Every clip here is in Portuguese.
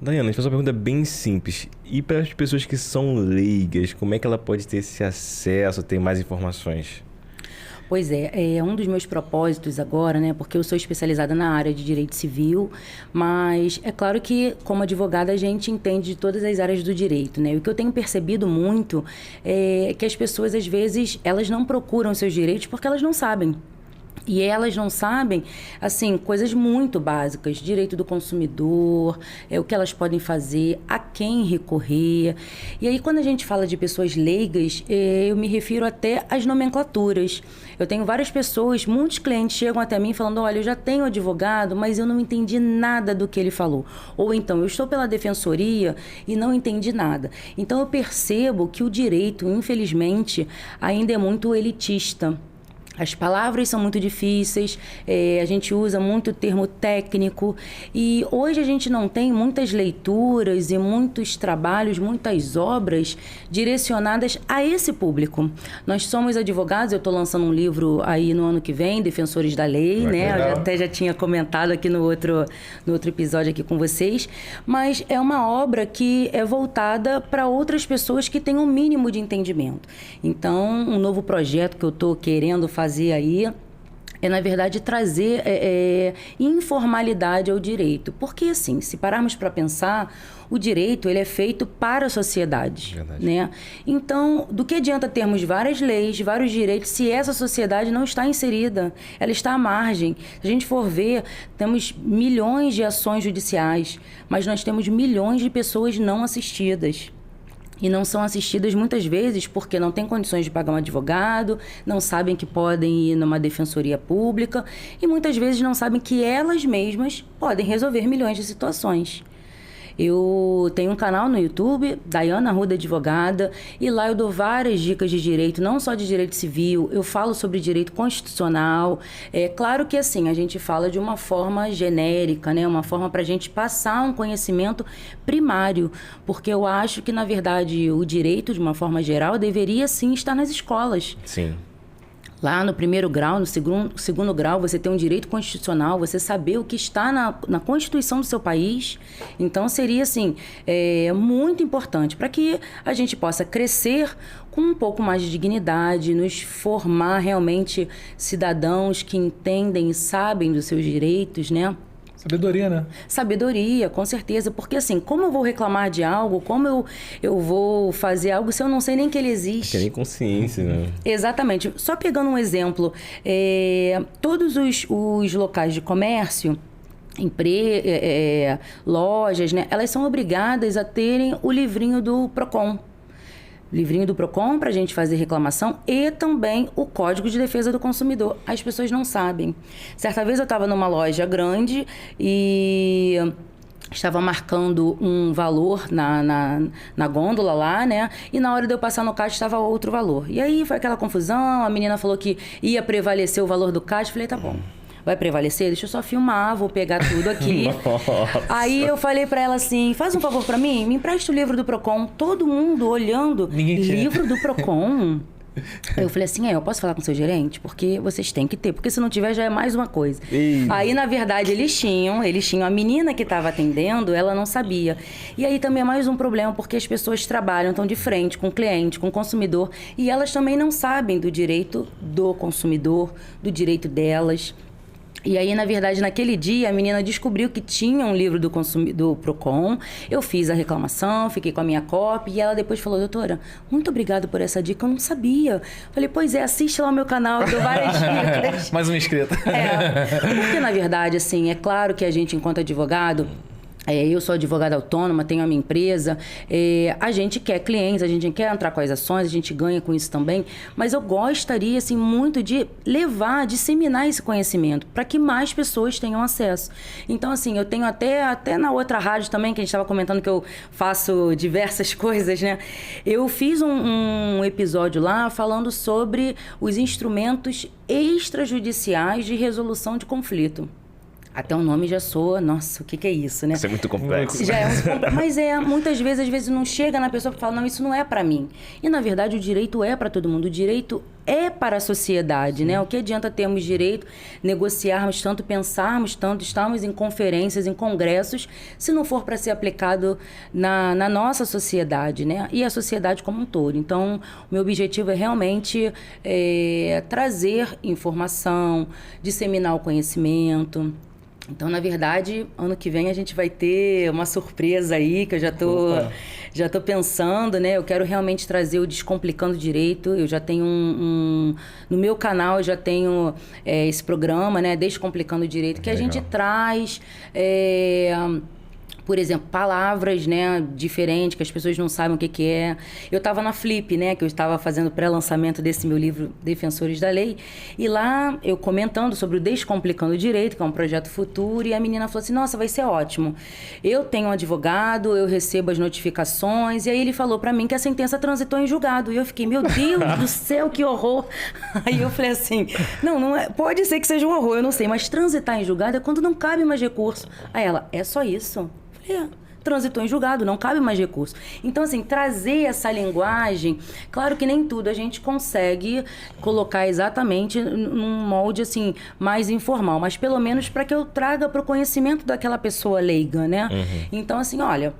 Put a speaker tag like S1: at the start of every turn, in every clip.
S1: Daiana, a gente faz uma pergunta bem simples. E para as pessoas que são leigas, como é que ela pode ter esse acesso, ter mais informações?
S2: Pois é um dos meus propósitos agora, né? Porque eu sou especializada na área de direito civil, mas é claro que, como advogada, a gente entende de todas as áreas do direito, né? E o que eu tenho percebido muito é que as pessoas, às vezes, elas não procuram seus direitos porque elas não sabem. E elas não sabem, assim, coisas muito básicas, direito do consumidor, o que elas podem fazer, a quem recorrer. E aí, quando a gente fala de pessoas leigas, eu me refiro até às nomenclaturas. Eu tenho várias pessoas, muitos clientes chegam até mim falando, olha, eu já tenho advogado, mas eu não entendi nada do que ele falou. Ou então, eu estou pela defensoria e não entendi nada. Então, eu percebo que o direito, infelizmente, ainda é muito elitista. As palavras são muito difíceis, a gente usa muito termo técnico e hoje a gente não tem muitas leituras e muitos trabalhos, muitas obras direcionadas a esse público. Nós somos advogados, eu estou lançando um livro aí no ano que vem, Defensores da Lei, né? Eu até já tinha comentado aqui no outro episódio aqui com vocês, mas é uma obra que é voltada para outras pessoas que têm um mínimo de entendimento. Então, um novo projeto que eu estou querendo fazer aí é, na verdade, trazer informalidade ao direito. Porque, assim, se pararmos para pensar, o direito ele é feito para a sociedade. Né? Então, do que adianta termos várias leis, vários direitos, se essa sociedade não está inserida? Ela está à margem. Se a gente for ver, temos milhões de ações judiciais, mas nós temos milhões de pessoas não assistidas. E não são assistidas muitas vezes porque não têm condições de pagar um advogado, não sabem que podem ir numa defensoria pública e muitas vezes não sabem que elas mesmas podem resolver milhões de situações. Eu tenho um canal no YouTube, Daiana Arruda Advogada, e lá eu dou várias dicas de direito, não só de direito civil, eu falo sobre direito constitucional. É claro que assim, a gente fala de uma forma genérica, né? Uma forma para a gente passar um conhecimento primário, porque eu acho que, na verdade, o direito, de uma forma geral, deveria sim estar nas escolas.
S1: Sim.
S2: Lá no primeiro grau, no segundo grau, você tem um direito constitucional, você saber o que está na Constituição do seu país. Então, seria, assim, muito importante para que a gente possa crescer com um pouco mais de dignidade, nos formar realmente cidadãos que entendem e sabem dos seus direitos, né?
S3: Sabedoria, né?
S2: Sabedoria, com certeza. Porque assim, como eu vou reclamar de algo, como eu vou fazer algo se eu não sei nem que ele existe?
S1: Tem nem consciência, né?
S2: Exatamente. Só pegando um exemplo, todos os locais de comércio, lojas, né? Elas são obrigadas a terem o livrinho do PROCON. Livrinho do PROCON para a gente fazer reclamação e também o Código de Defesa do Consumidor. As pessoas não sabem. Certa vez eu estava numa loja grande e estava marcando um valor na gôndola lá, né? E na hora de eu passar no caixa estava outro valor. E aí foi aquela confusão, a menina falou que ia prevalecer o valor do caixa. Falei, tá bom. Vai prevalecer? Deixa eu só filmar, vou pegar tudo aqui. Aí eu falei pra ela assim, faz um favor pra mim, me empresta o livro do PROCON. Todo mundo olhando, livro do PROCON? Eu falei assim, eu posso falar com o seu gerente? Porque vocês têm que ter, porque se não tiver já é mais uma coisa. Aí, na verdade, eles tinham. A menina que estava atendendo, ela não sabia. E aí também é mais um problema, porque as pessoas trabalham, estão de frente com o cliente, com o consumidor, e elas também não sabem do direito do consumidor, do direito delas. E aí, na verdade, naquele dia, a menina descobriu que tinha um livro do PROCON. Eu fiz a reclamação, fiquei com a minha cópia. E ela depois falou, doutora, muito obrigada por essa dica, eu não sabia. Falei, pois é, assiste lá o meu canal, eu dou várias dicas.
S3: Mais uma inscrita.
S2: Porque, na verdade, assim, é claro que a gente, enquanto advogado... eu sou advogada autônoma, tenho a minha empresa, a gente quer clientes, a gente quer entrar com as ações, a gente ganha com isso também, mas eu gostaria, assim, muito de disseminar esse conhecimento, para que mais pessoas tenham acesso. Então, assim, eu tenho até na outra rádio também, que a gente estava comentando que eu faço diversas coisas, né? Eu fiz um episódio lá falando sobre os instrumentos extrajudiciais de resolução de conflito. Até o nome já soa, nossa, o que é isso, né?
S1: Isso é muito complexo.
S2: Já é muito complexo. Mas muitas vezes, às vezes não chega na pessoa que fala, não, isso não é pra mim. E, na verdade, o direito é pra todo mundo. O direito é para a sociedade, né? O que adianta termos direito, negociarmos tanto, pensarmos tanto, estarmos em conferências, em congressos, se não for para ser aplicado na nossa sociedade, né? E a sociedade como um todo. Então, o meu objetivo é realmente trazer informação, disseminar o conhecimento. Então, na verdade, ano que vem a gente vai ter uma surpresa aí, que eu já tô pensando, né? Eu quero realmente trazer o Descomplicando Direito. Eu já tenho no meu canal, eu já tenho esse programa, né? Descomplicando Direito, que a gente traz... por exemplo, palavras, né, diferentes, que as pessoas não sabem o que é. Eu estava na Flip, né, que eu estava fazendo pré-lançamento desse meu livro, Defensores da Lei, e lá eu comentando sobre o Descomplicando o Direito, que é um projeto futuro, e a menina falou assim, nossa, vai ser ótimo. Eu tenho um advogado, eu recebo as notificações, e aí ele falou para mim que a sentença transitou em julgado. E eu fiquei, meu Deus do céu, que horror! Aí eu falei assim, não é, pode ser que seja um horror, eu não sei, mas transitar em julgado é quando não cabe mais recurso. Aí ela, é só isso? Transitou em julgado, não cabe mais recurso. Então, assim, trazer essa linguagem, claro que nem tudo a gente consegue colocar exatamente num molde, assim, mais informal, mas pelo menos para que eu traga para o conhecimento daquela pessoa leiga, né? Então, assim, olha...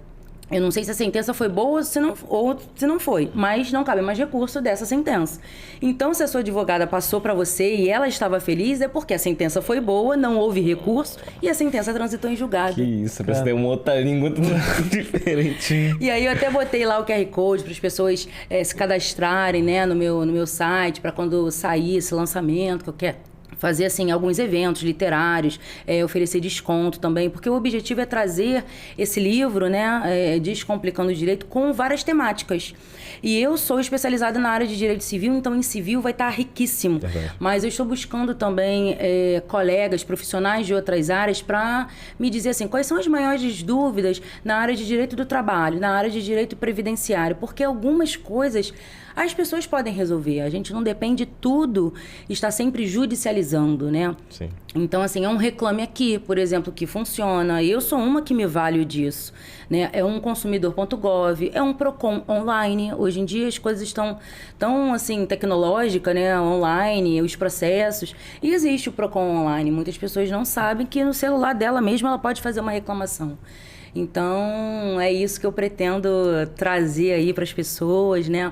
S2: Eu não sei se a sentença foi boa ou se não foi, mas não cabe mais recurso dessa sentença. Então, se a sua advogada passou para você e ela estava feliz, é porque a sentença foi boa, não houve recurso e a sentença transitou em julgado.
S1: Que isso, parece ter uma outra língua muito diferente.
S2: E aí eu até botei lá o QR Code para as pessoas se cadastrarem, né, no meu site, para quando sair esse lançamento que eu quero fazer, assim, alguns eventos literários, oferecer desconto também, porque o objetivo é trazer esse livro, né, Descomplicando o Direito, com várias temáticas. E eu sou especializada na área de direito civil, então em civil vai estar riquíssimo. Mas eu estou buscando também colegas, profissionais de outras áreas para me dizer assim, quais são as maiores dúvidas na área de direito do trabalho, na área de direito previdenciário, porque algumas coisas as pessoas podem resolver. A gente não depende de tudo, está sempre judicializando, né?
S1: Sim.
S2: Então, assim, é um Reclame Aqui, por exemplo, que funciona. Eu sou uma que me valho disso, né? É um consumidor.gov, é um Procon online. Hoje em dia as coisas estão tão, assim, tecnológicas, né? Online, os processos. E existe o Procon online. Muitas pessoas não sabem que no celular dela mesma ela pode fazer uma reclamação. Então, é isso que eu pretendo trazer aí para as pessoas, né?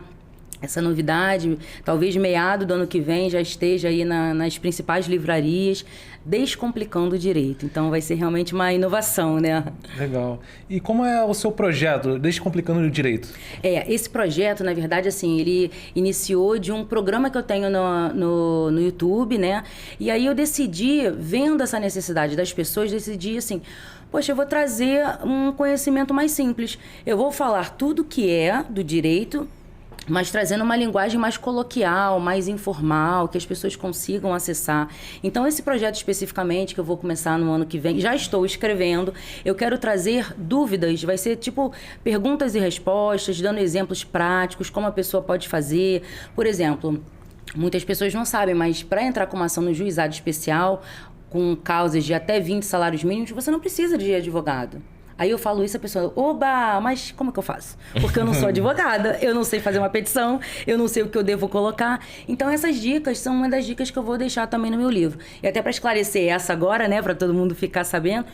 S2: Essa novidade, talvez meado do ano que vem já esteja aí nas principais livrarias, Descomplicando o Direito. Então vai ser realmente uma inovação, né?
S3: Legal. E como é o seu projeto, Descomplicando o Direito?
S2: Esse projeto, na verdade, assim, ele iniciou de um programa que eu tenho no YouTube, né? E aí eu decidi, vendo essa necessidade das pessoas, decidi assim... Poxa, eu vou trazer um conhecimento mais simples. Eu vou falar tudo que é do direito, mas trazendo uma linguagem mais coloquial, mais informal, que as pessoas consigam acessar. Então, esse projeto especificamente, que eu vou começar no ano que vem, já estou escrevendo, eu quero trazer dúvidas, vai ser tipo perguntas e respostas, dando exemplos práticos, como a pessoa pode fazer. Por exemplo, muitas pessoas não sabem, mas para entrar com uma ação no juizado especial, com causas de até 20 salários mínimos, você não precisa de advogado. Aí eu falo isso, a pessoa, oba, mas como que eu faço? Porque eu não sou advogada, eu não sei fazer uma petição, eu não sei o que eu devo colocar. Então essas dicas são uma das dicas que eu vou deixar também no meu livro. E até para esclarecer essa agora, né, para todo mundo ficar sabendo,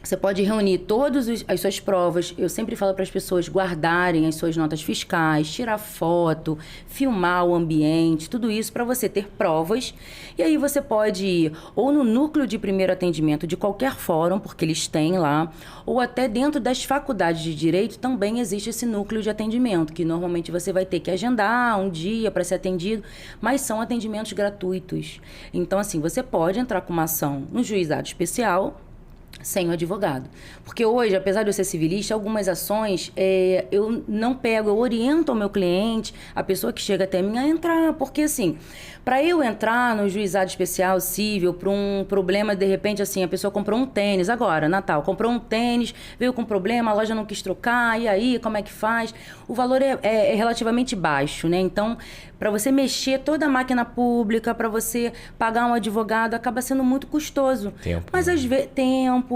S2: você pode reunir todas as suas provas. Eu sempre falo para as pessoas guardarem as suas notas fiscais, tirar foto, filmar o ambiente, tudo isso para você ter provas. E aí você pode ir ou no núcleo de primeiro atendimento de qualquer fórum, porque eles têm lá, ou até dentro das faculdades de direito também existe esse núcleo de atendimento, que normalmente você vai ter que agendar um dia para ser atendido, mas são atendimentos gratuitos. Então, assim, você pode entrar com uma ação no juizado especial, sem o advogado. Porque hoje, apesar de eu ser civilista, algumas ações eu não pego, eu oriento o meu cliente, a pessoa que chega até mim, a entrar. Porque, assim, para eu entrar no juizado especial civil, para um problema, de repente, assim, a pessoa comprou um tênis, agora, Natal, comprou um tênis, veio com problema, a loja não quis trocar, e aí, como é que faz? O valor é relativamente baixo, né? Então, para você mexer toda a máquina pública, para você pagar um advogado, acaba sendo muito custoso.
S1: Tempo.
S2: Mas às vezes, tempo.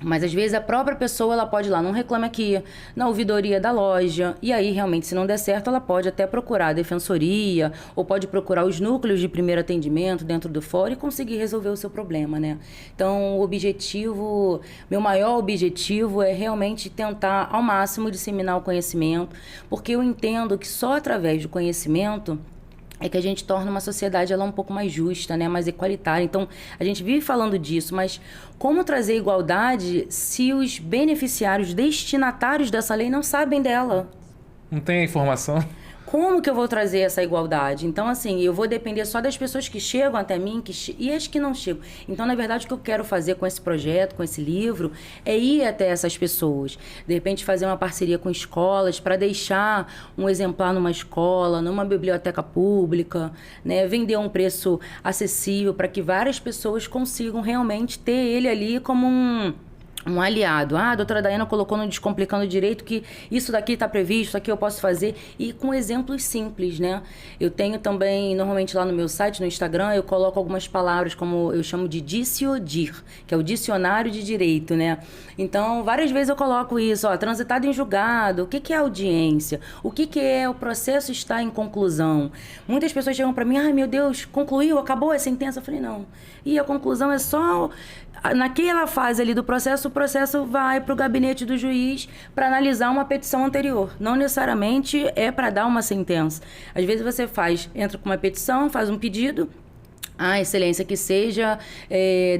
S2: Mas às vezes a própria pessoa ela pode ir lá, não reclame aqui, na ouvidoria da loja. E aí, realmente, se não der certo, ela pode até procurar a defensoria ou pode procurar os núcleos de primeiro atendimento dentro do fórum e conseguir resolver o seu problema, né? Então, meu maior objetivo é realmente tentar ao máximo disseminar o conhecimento, porque eu entendo que só através do conhecimento é que a gente torna uma sociedade ela um pouco mais justa, né? Mais igualitária. Então, a gente vive falando disso, mas como trazer igualdade se os beneficiários, destinatários dessa lei não sabem dela?
S3: Não tem a informação?
S2: Como que eu vou trazer essa igualdade? Então, assim, eu vou depender só das pessoas que chegam até mim e as que não chegam. Então, na verdade, o que eu quero fazer com esse projeto, com esse livro, é ir até essas pessoas. De repente, fazer uma parceria com escolas para deixar um exemplar numa escola, numa biblioteca pública, né? Vender a um preço acessível para que várias pessoas consigam realmente ter ele ali como um aliado. A doutora Daiana colocou no Descomplicando Direito que isso daqui está previsto, isso aqui eu posso fazer, e com exemplos simples, né? Eu tenho também, normalmente lá no meu site, no Instagram, eu coloco algumas palavras, como eu chamo de DicioDir, que é o dicionário de direito, né? Então, várias vezes eu coloco isso, transitado em julgado, o que é audiência? O que é o processo está em conclusão? Muitas pessoas chegam para mim, ai meu Deus, concluiu, acabou a sentença? Eu falei, não. E a conclusão é só... Naquela fase ali do processo, o processo vai para o gabinete do juiz para analisar uma petição anterior. Não necessariamente é para dar uma sentença. Às vezes você entra com uma petição, faz um pedido, excelência, que seja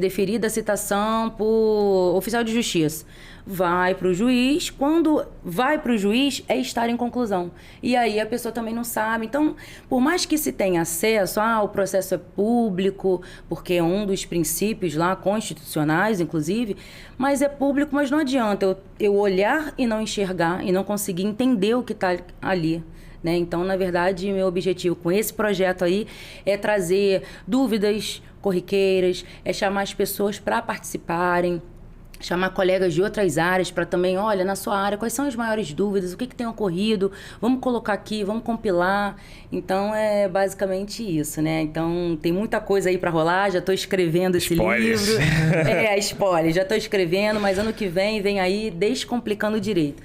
S2: deferida a citação por oficial de justiça. Vai para o juiz. Quando vai para o juiz, é estar em conclusão. E aí a pessoa também não sabe. Então, por mais que se tenha acesso, o processo é público, porque é um dos princípios lá, constitucionais, inclusive, mas é público, mas não adianta eu olhar e não enxergar e não conseguir entender o que está ali. Né? Então, na verdade, meu objetivo com esse projeto aí é trazer dúvidas corriqueiras, é chamar as pessoas para participarem, chamar colegas de outras áreas para também, olha, na sua área, quais são as maiores dúvidas, o que tem ocorrido, vamos colocar aqui, vamos compilar. Então, é basicamente isso, né? Então, tem muita coisa aí para rolar, já estou escrevendo esse
S1: Spoilers.
S2: livro. Spoiler, já estou escrevendo, mas ano que vem aí Descomplicando o Direito.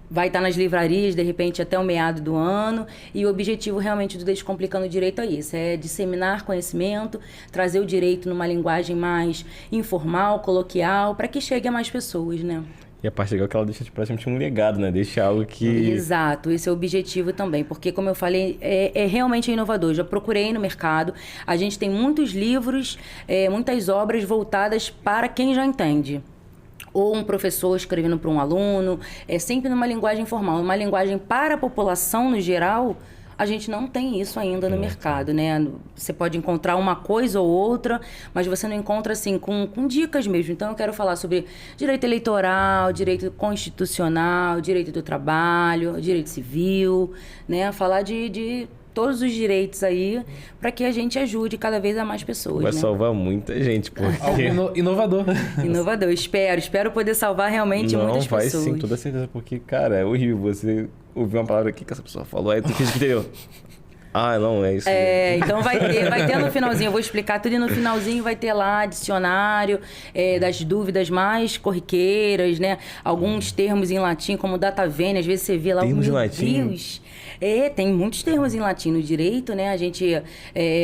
S2: Vai estar nas livrarias, de repente, até o meado do ano. E o objetivo, realmente, do Descomplicando o Direito é isso. É disseminar conhecimento, trazer o direito numa linguagem mais informal, coloquial, para que chegue a mais pessoas, né?
S1: E a parte legal é que ela deixa praticamente um legado, né? Deixa algo que...
S2: Exato, esse é o objetivo também. Porque, como eu falei, é realmente inovador. Já procurei no mercado. A gente tem muitos livros, muitas obras voltadas para quem já entende. Ou um professor escrevendo para um aluno, sempre numa linguagem informal. Uma linguagem para a população, no geral, a gente não tem isso ainda no mercado, né? Você pode encontrar uma coisa ou outra, mas você não encontra, assim, com dicas mesmo. Então, eu quero falar sobre direito eleitoral, direito constitucional, direito do trabalho, direito civil, né? Falar de todos os direitos aí, para que a gente ajude cada vez a mais pessoas.
S1: Vai
S2: né?
S1: salvar muita gente, porque...
S3: Algo inovador.
S2: Inovador. Espero poder salvar realmente muitas pessoas.
S1: Não, vai sim, toda certeza, porque, cara, é horrível você ouvir uma palavra aqui que essa pessoa falou, aí tu finge que entendeu. Não, é isso.
S2: Então vai ter no finalzinho, eu vou explicar tudo e no finalzinho vai ter lá dicionário das dúvidas mais corriqueiras, né? Alguns termos em latim, como data venia, às vezes você vê lá...
S1: Termos em latim?
S2: Deus! Tem muitos termos em latim no direito, né? A gente...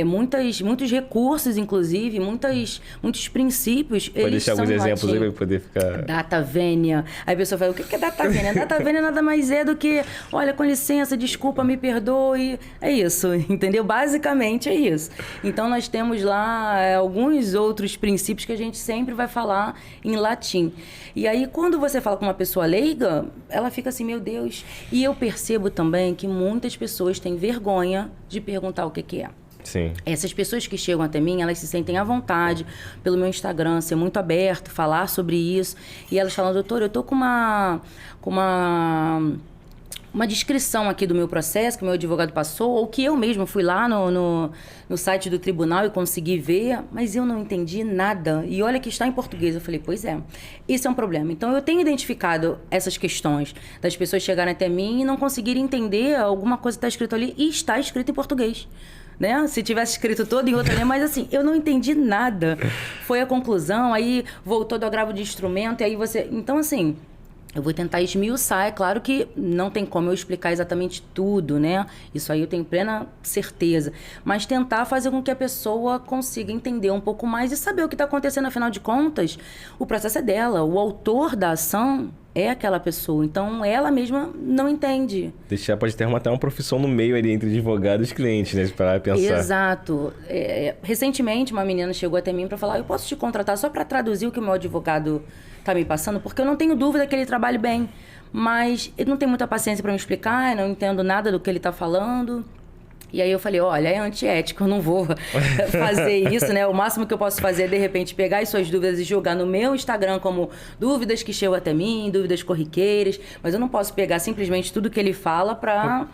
S2: muitos recursos, inclusive, muitos princípios,
S1: Pode deixar alguns exemplos aí pra poder ficar...
S2: Data venia. Aí a pessoa fala, o que é data venia? Data venia nada mais é do que, olha, com licença, desculpa, me perdoe. É isso, entendeu? Basicamente é isso. Então, nós temos lá alguns outros princípios que a gente sempre vai falar em latim. E aí, quando você fala com uma pessoa leiga, ela fica assim, meu Deus. E eu percebo também que muitas pessoas têm vergonha de perguntar o que é.
S1: Sim.
S2: Essas pessoas que chegam até mim, elas se sentem à vontade pelo meu Instagram, ser muito aberto, falar sobre isso. E elas falam, doutora, eu tô com uma descrição aqui do meu processo que o meu advogado passou, ou que eu mesmo fui lá no site do tribunal e consegui ver, mas eu não entendi nada. E olha que está em português. Eu falei, pois é, isso é um problema. Então, eu tenho identificado essas questões das pessoas chegarem até mim e não conseguirem entender alguma coisa que está escrito ali e está escrito em português. né? Se tivesse escrito todo em outra linha, mas assim, eu não entendi nada. Foi a conclusão, aí voltou do agravo de instrumento, e aí você... Então, assim, eu vou tentar esmiuçar. É claro que não tem como eu explicar exatamente tudo, né? Isso aí eu tenho plena certeza. Mas tentar fazer com que a pessoa consiga entender um pouco mais e saber o que está acontecendo. Afinal de contas, o processo é dela. O autor da ação é aquela pessoa. Então, ela mesma não entende.
S1: Deixar pode ter até uma profissão no meio ali entre advogado e cliente, né? Para pensar.
S2: Exato. Recentemente, uma menina chegou até mim para falar: eu posso te contratar só para traduzir o que o meu advogado está me passando? Porque eu não tenho dúvida que ele trabalhe bem, mas ele não tem muita paciência para me explicar, eu não entendo nada do que ele está falando. E aí eu falei, olha, é antiético, eu não vou fazer isso, né? O máximo que eu posso fazer é, de repente, pegar as suas dúvidas e jogar no meu Instagram como dúvidas que chegam até mim, dúvidas corriqueiras, mas eu não posso pegar simplesmente tudo que ele fala para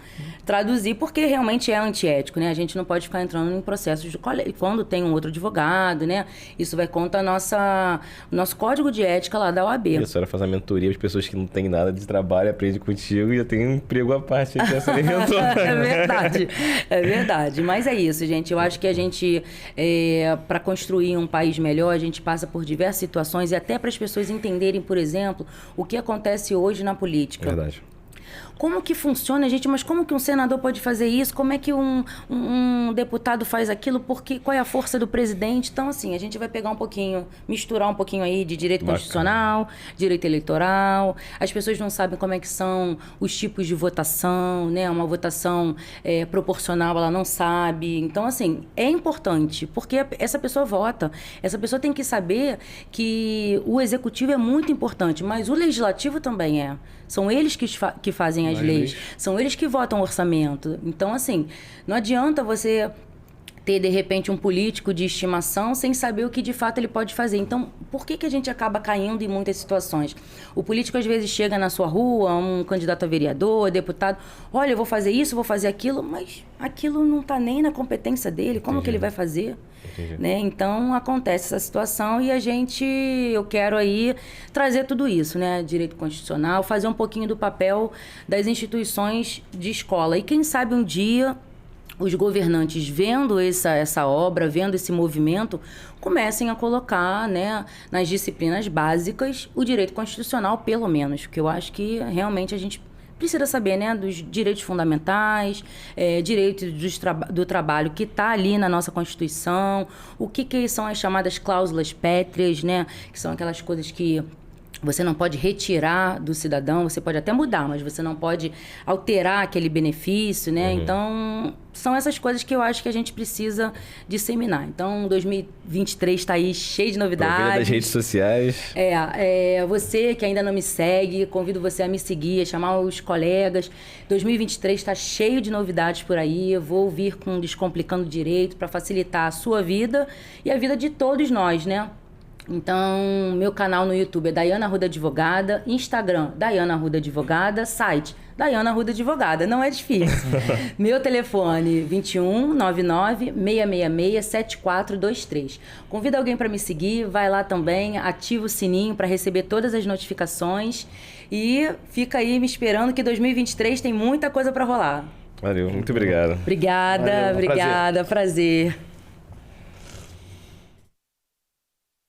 S2: traduzir, porque realmente é antiético, né? A gente não pode ficar entrando em processos de quando tem um outro advogado, né? Isso vai contra nosso código de ética lá da OAB.
S1: E a senhora faz a mentoria para as pessoas que não têm nada de trabalho, aprende contigo e já tem um emprego à parte aqui, essa mentor.
S2: É verdade. É verdade, mas é isso, gente. Eu acho que a gente, para construir um país melhor, a gente passa por diversas situações e até para as pessoas entenderem, por exemplo, o que acontece hoje na política.
S1: Verdade.
S2: Como que funciona, gente? Mas como que um senador pode fazer isso? Como é que um deputado faz aquilo? Qual é a força do presidente? Então, assim, a gente vai pegar um pouquinho, misturar um pouquinho aí de direito constitucional, direito eleitoral. As pessoas não sabem como é que são os tipos de votação, né? Uma votação proporcional, ela não sabe. Então, assim, é importante, porque essa pessoa vota. Essa pessoa tem que saber que o executivo é muito importante, mas o legislativo também é. São eles que fazem as leis. São eles que votam o orçamento. Então, assim, não adianta você ter, de repente, um político de estimação sem saber o que, de fato, ele pode fazer. Então, por que a gente acaba caindo em muitas situações? O político, às vezes, chega na sua rua, um candidato a vereador, deputado, olha, eu vou fazer isso, vou fazer aquilo, mas aquilo não está nem na competência dele. Como que ele vai fazer? Né? Então, acontece essa situação e eu quero aí trazer tudo isso, né? Direito constitucional, fazer um pouquinho do papel das instituições de escola. E quem sabe um dia os governantes, vendo essa obra, vendo esse movimento, comecem a colocar, né, nas disciplinas básicas o direito constitucional, pelo menos, porque eu acho que realmente a gente precisa saber, né, dos direitos fundamentais, direitos do trabalho que está ali na nossa Constituição, o que são as chamadas cláusulas pétreas, né, que são aquelas coisas que você não pode retirar do cidadão, você pode até mudar, mas você não pode alterar aquele benefício, né? Então, são essas coisas que eu acho que a gente precisa disseminar. Então, 2023 está aí cheio de novidades.
S1: Aproveita das redes sociais.
S2: Você que ainda não me segue, convido você a me seguir, a chamar os colegas. 2023 está cheio de novidades por aí. Eu vou vir com Descomplicando Direito para facilitar a sua vida e a vida de todos nós, né? Então, meu canal no YouTube é Daiana Arruda Advogada, Instagram, Daiana Arruda Advogada, site Daiana Arruda Advogada, não é difícil. Meu telefone, 21 99 666 7423. Convido alguém para me seguir, vai lá também, ativa o sininho para receber todas as notificações e fica aí me esperando que 2023 tem muita coisa para rolar.
S1: Valeu, muito obrigado.
S2: Obrigada,
S3: Valeu,
S2: obrigada, prazer.